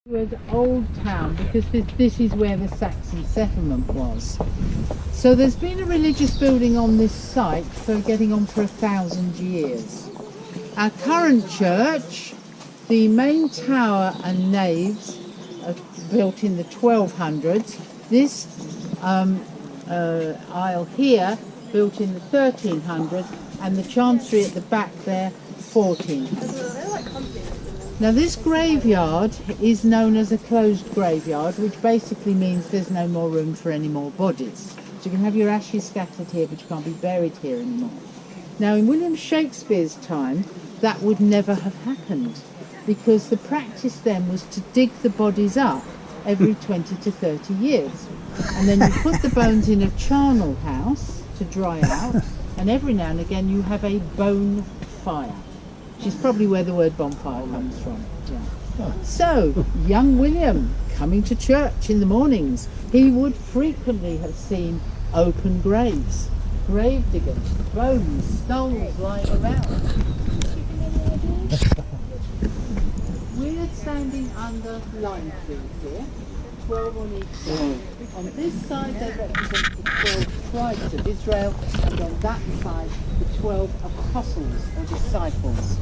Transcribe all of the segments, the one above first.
Stratford Old Town, because this is where the Saxon settlement was. So there's been a religious building on this site for getting on for 1,000 years. Our current church, the main tower and naves are built in the 1200s. This aisle here built in the 1300s, and the chancery at the back there 1400s. Now this graveyard is known as a closed graveyard, which basically means there's no more room for any more bodies. So you can have your ashes scattered here, but you can't be buried here anymore. Now in William Shakespeare's time, that would never have happened, because the practice then was to dig the bodies up every 20 to 30 years. And then you put the bones in a charnel house to dry out, and every now and again you have a bone fire, which is probably where the word bonfire comes from. Yeah. So, young William, coming to church in the mornings, he would frequently have seen open graves, grave diggers, bones, skulls lying about. We're standing under lime trees here, 12 on each side. On this side they represent the 12 tribes of Israel, and on that side the 12 apostles or disciples.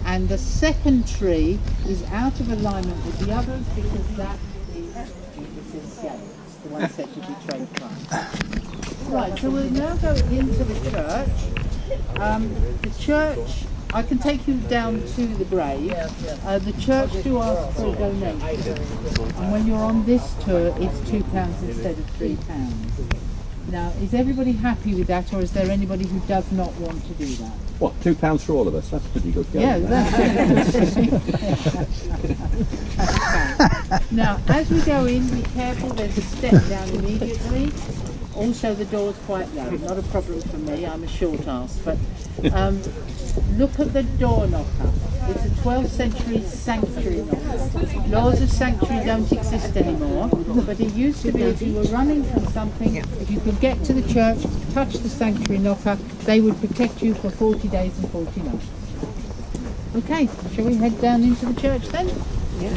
And the second tree is out of alignment with the others, because that is Judas's gate, the one said to betray Christ. Right, so we'll now go into the church. The church, I can take you down to the grave. The church do ask for a donation, and when you're on this tour it's £2 instead of £3. Now, is everybody happy with that, or is there anybody who does not want to do that? What, £2 for all of us? That's pretty good going. Yeah, that's it. Now, as we go in, be careful, there's a step down immediately. Also, the door's quite low, not a problem for me, I'm a short ass, but look at the door knocker. It's a 12th century sanctuary knocker. Laws of sanctuary don't exist anymore, but it used to be if you were running from something, if you could get to the church, touch the sanctuary knocker, they would protect you for 40 days and 40 nights. Okay, shall we head down into the church then? Yeah.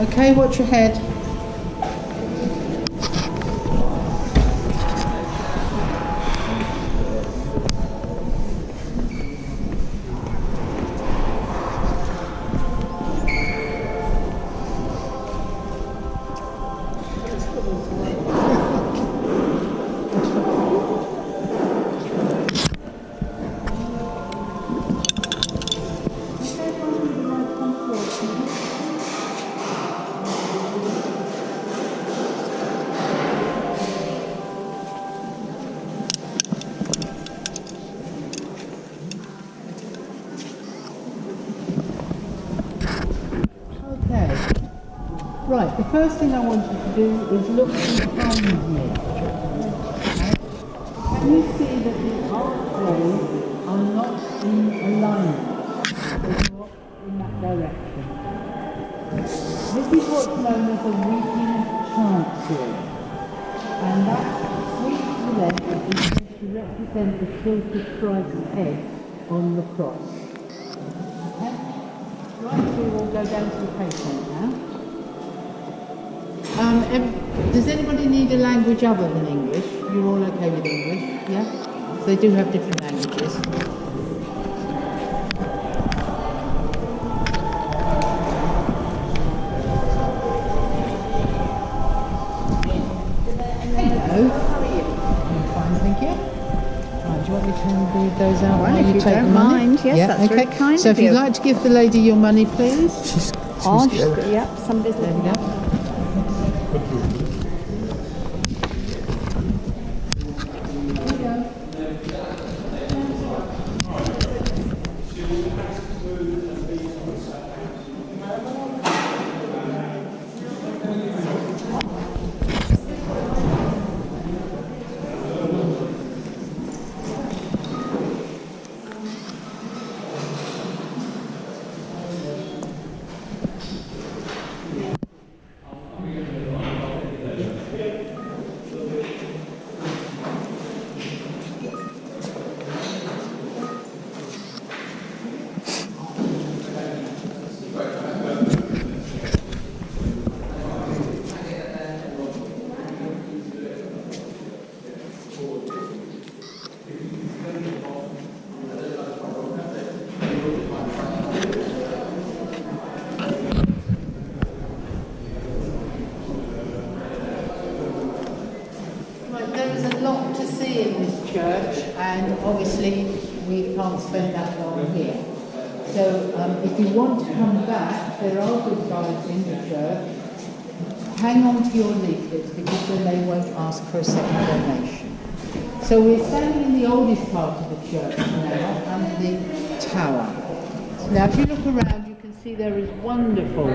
Okay, watch your head. Right, the first thing I want you to do is look behind me. Can you see that the archways are not in alignment? They're not in that direction. This is what's known as a weeping chancery. And that sweep to the left is supposed to represent the tilt of Christ's head on the cross. Okay? Right, so we'll go down to the pavement now. Does anybody need a language other than English? You're all okay with English, yeah? So they do have different languages. Hello. How are you? I'm fine, thank you. Right, do you want me to read those out while you if you take don't the money? mind, yes, that's very kind So of if you'd you. like to give the lady your money, please. Yep, somebody's There we looking go. up. church, and obviously we can't spend that long here. So if you want to come back, there are good guides in the church. Hang on to your leaflets because then they won't ask for a second donation. So we're standing in the oldest part of the church now, under the tower. Now if you look around, you can see there is wonderful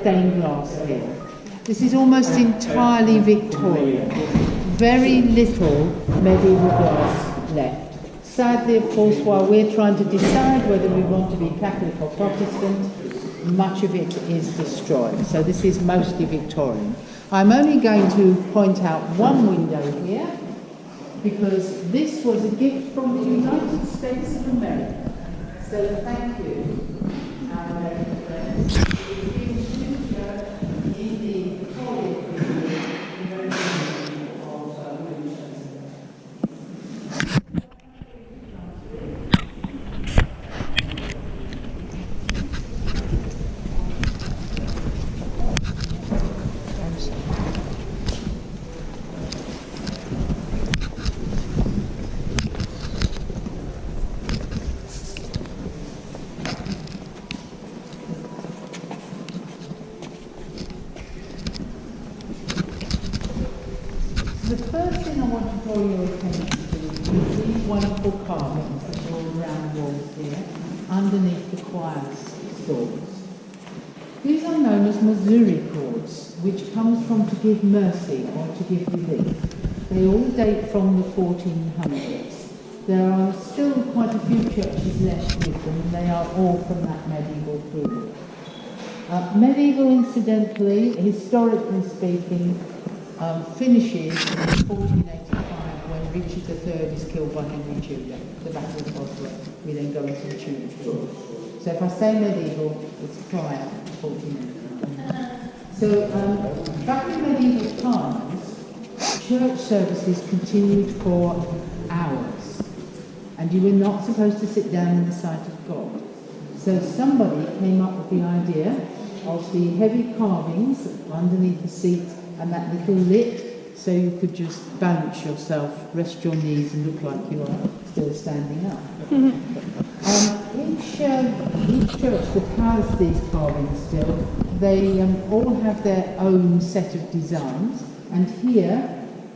stained glass here. This is almost entirely Victorian. Very little medieval glass left. Sadly, of course, while we're trying to decide whether we want to be Catholic or Protestant, much of it is destroyed. So this is mostly Victorian. I'm only going to point out one window here, because this was a gift from the United States of America. So thank you, our American friends. The first thing I want to draw your attention to is these wonderful carvings that are all around the walls here, underneath the choir stalls. These are known as misericords, which comes from to give mercy or to give relief. They all date from the 1400s. There are still quite a few churches left with them, and they are all from that medieval period. Medieval, incidentally, historically speaking, finishes in 1485 when Richard III is killed by Henry Tudor. The Battle of Bosworth. We then go into the Tudor period. So if I say medieval, it's prior to 1485. So back in medieval times, church services continued for hours, and you were not supposed to sit down in the sight of God. So somebody came up with the idea of the heavy carvings underneath the seat and that little lip, so you could just balance yourself, rest your knees and look like you are still standing up. Each church that has these carvings still, they all have their own set of designs, and here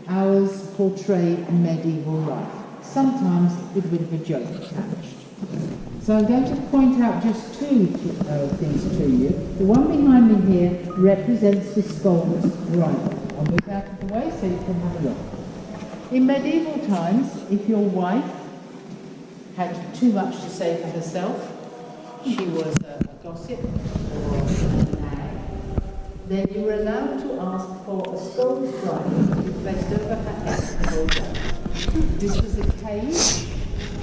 ours portray medieval life, sometimes with a bit of a joke attached. So I'm going to point out just two things to you. The one behind me here represents the sculptor's rifle. I'll move out of the way so you can have a look. In medieval times, if your wife had too much to say for herself, she was a gossip or a nag, then you were allowed to ask for a sculptor's rifle to be placed over her head and rolled down. This was a cage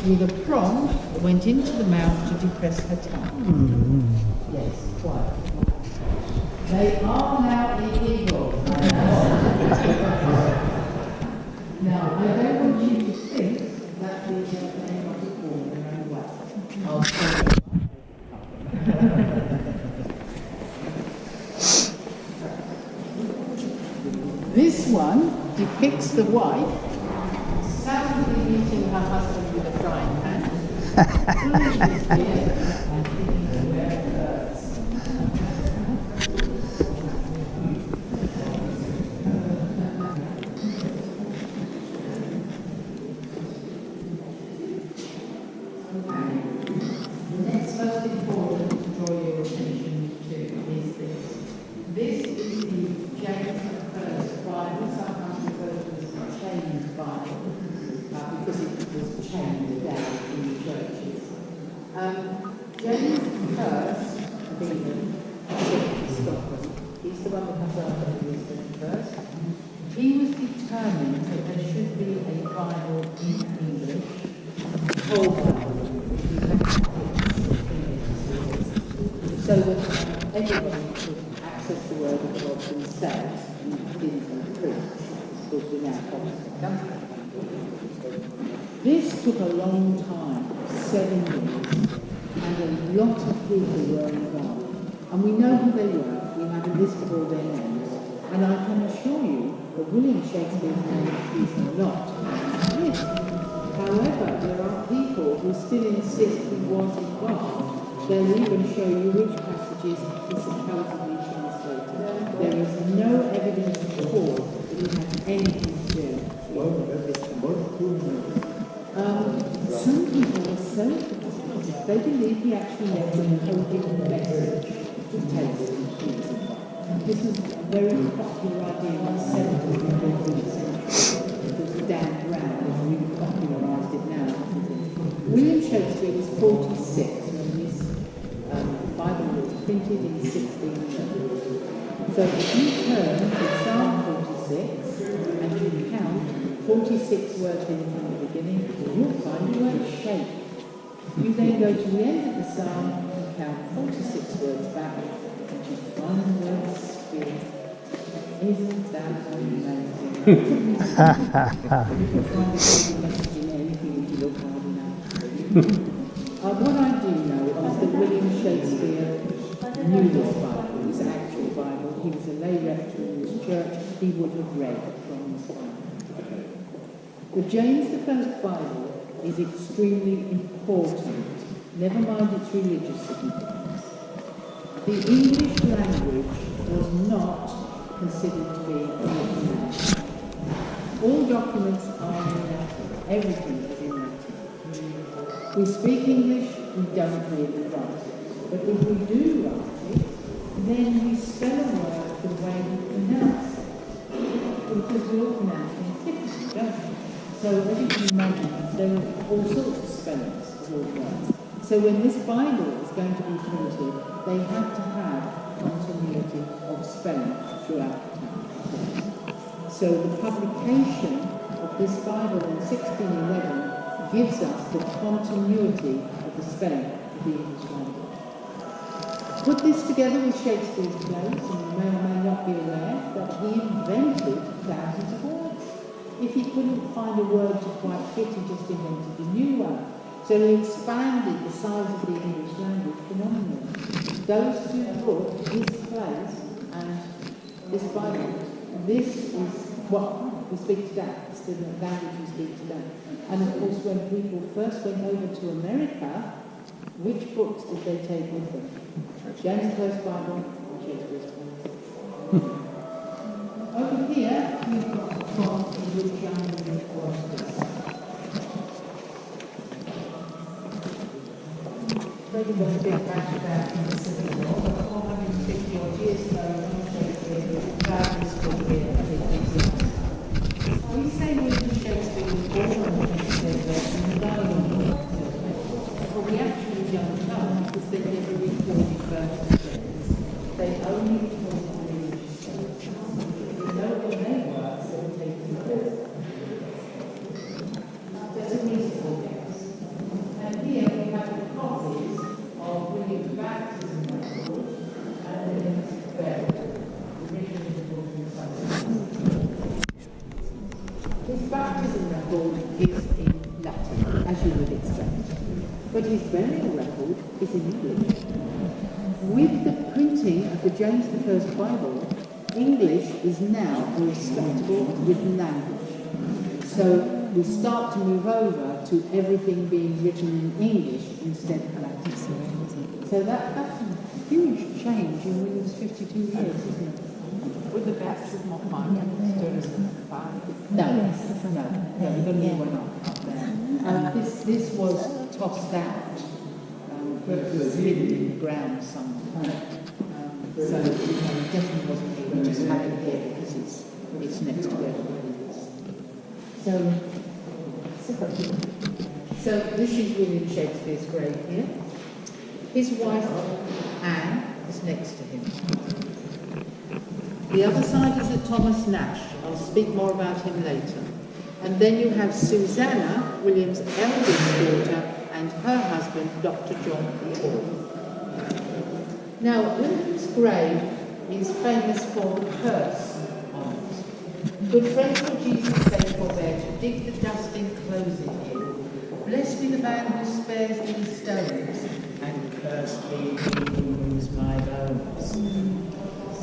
with a prong that went into the mouth to depress her tongue. Yes, quite. They are now illegal. Now, I don't want you to think that we have anybody born their own way. I'll tell you. This one depicts the wife savagely beating her husband with a frying pan, pulling his beard and thinking of where it hurts. The next most important to draw your attention to is this. This is the James I Bible, sometimes referred to as the chained Bible, because it was chained down in the churches. James I of England, Scotland, he's the one that comes after Elizabeth I. He was determined that there should be a Bible in English, whole Bible, so that everybody could access the Word of God themselves and didn't preach, because we're now Protestant country. This took a long time, 7 years, and a lot of people were involved. And we know who they were, we have a list of all their names, and I can assure you that William Shakespeare's name is not on this list. However, there are people who still insist he was involved. They'll even show you which passages he supposedly translated. There is no evidence at all that he had anything to do with this guy. Some people are so positive, they believe he actually left a coded message to taste and treat. This was a very popular idea in the 17th and 18th century. It was Dan Brown who really popularised it now. William Shakespeare was 46 when this Bible was printed in 1611. So if you turn to Psalm 46 and you count 46 words in from the beginning, you'll find the word shake. You then go to the end of the psalm and count 46 words back, and you find the word spirit. Isn't that amazing? You can find the same message in anything if you look hard enough. What I do know is that William Shakespeare knew this Bible, his actual Bible. He was a lay rector in his church. He would have read from this Bible. The James I Bible is extremely important, never mind its religious significance. The English language was not considered to be a written language. All documents are in Latin, everything is in Latin. We speak English, we don't really write it. But if we do write it, then we spell a word the way we pronounce it. Because we all pronounce things differently, don't we? So as you can imagine, there are all sorts of spellings of all words. So when this Bible is going to be printed, they have to have continuity of spelling throughout the time. So the publication of this Bible in 1611 gives us the continuity of the spelling of the English language. Put this together with Shakespeare's plays, and you may or may not be aware that he invented thousands of words. If he couldn't find a word to quite fit, he just invented a new one. So he expanded the size of the English language phenomenally. Those two books, his plays and this Bible, this is what we speak today. It's the language we speak today. And of course, when people first went over to America, which books did they take with them? James I Bible and Shakespeare's plays. Over here, we've got a font in which young English was this. Maybe there's a big background in the Civil War, but 450 odd years ago, Shakespeare was proudly stood here as it exists. We say William Shakespeare was born on Wednesday and died on Wednesday. But we actually don't know because they never recorded birth certificates. They only recorded religious statements. We know when they were 17th. There's a musical guess. And here we have the copies of William's baptism record and William's burial. His baptism record is in Latin, as you would expect, but his burial record is in English. With the printing of the James I Bible, English is now a respectable written language. So we start to move over to everything being written in English instead of Latin. So that's a huge change in William's 52 years, isn't it? With the baptism of mine, No, we've got a new one up there. This was tossed out. It was hidden in the ground somewhere. So it definitely wasn't here. We just have it here because it's next to everything else. So this is William Shakespeare's grave here. His wife, Anne, is next to him. The other side is a Thomas Nash. I'll speak more about him later. And then you have Susanna, William's eldest daughter, and her husband, Dr. John Hall. Now, William's grave is famous for the curse on it. Good friends for Jesus' sake forbear to dig the dust enclosing him. Blessed be the man who spares these stones, and cursed be he who moves my bones.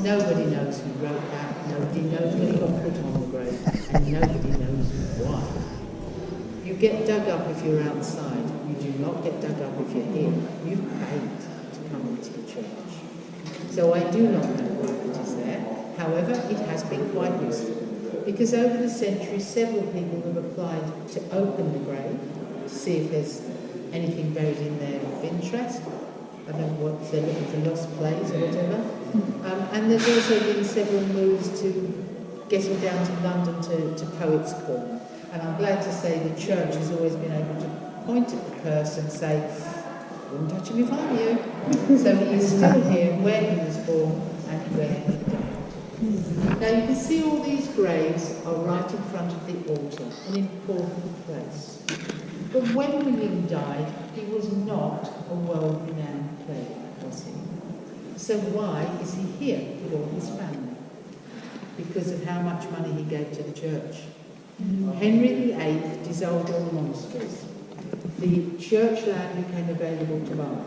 Nobody knows who wrote that, nobody knows when he got put on the grave, and nobody knows why. You You get dug up if you're outside. You do not get dug up if you're here. You've paid to come into the church. So I do not know why it is there. However, it has been quite useful because over the centuries several people have applied to open the grave to see if there's anything buried in there of interest. I don't know what they're looking for, lost plays or whatever. And there's also been several moves to getting down to London to Poets' Corner. And I'm glad to say the church has always been able to point at the purse and say, wouldn't touch him if I were you. So he is still here where he was born and where he died. Now you can see all these graves are right in front of the altar, an important place. But when William died, he was not a world-renowned player, was he? So why is he here with all his family? Because of how much money he gave to the church. Henry VIII dissolved all monasteries. The church land became available to buy.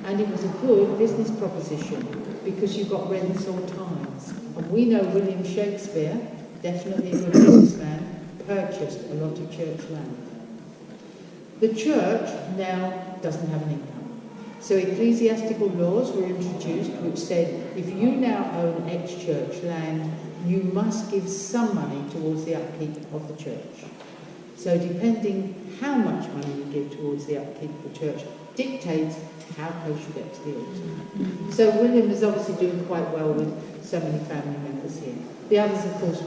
And it was a good business proposition because you got rents all times. And we know William Shakespeare, definitely a good businessman, purchased a lot of church land. The church now doesn't have an income. So ecclesiastical laws were introduced which said if you now own ex-church land, you must give some money towards the upkeep of the church. So depending how much money you give towards the upkeep of the church dictates how close you get to the altar. So William is obviously doing quite well with so many family members here. The others, of course,